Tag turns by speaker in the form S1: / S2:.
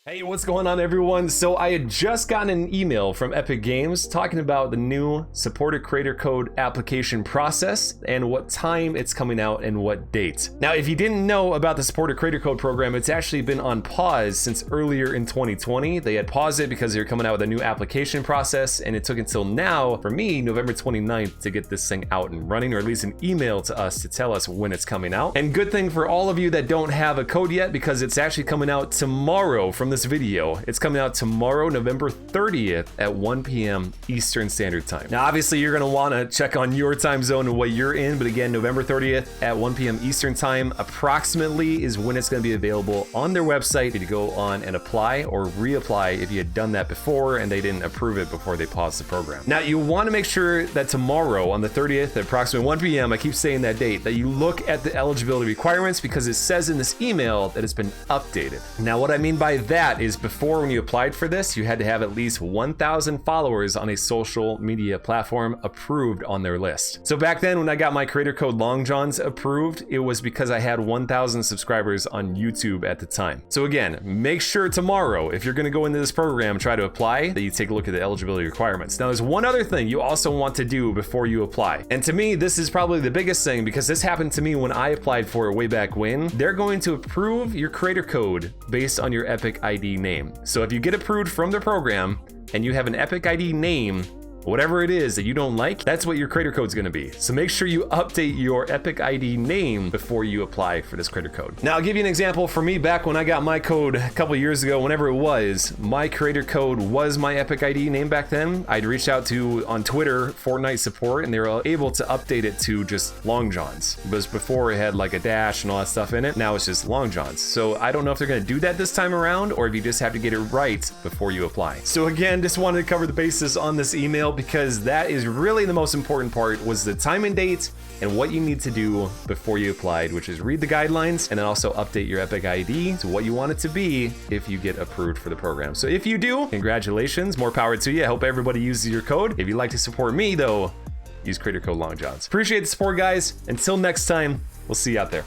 S1: Hey, what's going on everyone? So I had just gotten an email from Epic Games talking about the new supported creator code application process and what time it's coming out and what date. Now, if you didn't know about the supported creator code program, it's actually been on pause since earlier in 2020. They had paused it because they were coming out with a new application process, and it took until now, for me, November 29th, to get this thing out and running, or at least an email to us to tell us when it's coming out. And good thing for all of you that don't have a code yet, because it's actually coming out tomorrow from this video. It's coming out tomorrow, November 30th at 1 p.m. Eastern Standard Time. Now, obviously, you're gonna wanna check on your time zone and what you're in, but again, November 30th at 1 p.m. Eastern Time approximately is when it's gonna be available on their website for you to go on and apply or reapply if you had done that before and they didn't approve it before they paused the program. Now, you wanna make sure that tomorrow on the 30th at approximately 1 p.m., I keep saying that date, that you look at the eligibility requirements because it says in this email that it's been updated. Now, what I mean by that is before, when you applied for this, you had to have at least 1,000 followers on a social media platform approved on their list. So back then, when I got my creator code LongJohns approved, it was because I had 1,000 subscribers on YouTube at the time. So again, make sure tomorrow, if you're gonna go into this program, try to apply, that you take a look at the eligibility requirements. Now, there's one other thing you also want to do before you apply. And to me, this is probably the biggest thing because this happened to me when I applied for it way back when. They're going to approve your creator code based on your Epic ID name. So if you get approved from the program and you have an Epic ID name, whatever it is that you don't like, that's what your creator code is going to be. So make sure you update your Epic ID name before you apply for this creator code. Now, I'll give you an example. For me, back when I got my code a couple years ago, whenever it was, my creator code was my Epic ID name back then. I'd reached out to, on Twitter, Fortnite support, and they were able to update it to just LongJohns. Because before it had like a dash and all that stuff in it. Now it's just LongJohns. So I don't know if they're going to do that this time around or if you just have to get it right before you apply. So again, just wanted to cover the basis on this email because that is really the most important part, was the time and date and what you need to do before you applied, which is read the guidelines and then also update your Epic ID to what you want it to be if you get approved for the program. So if you do, congratulations, more power to you. I hope everybody uses your code. If you'd like to support me though, use creator code LongJohns. Appreciate the support, guys. Until next time, we'll see you out there.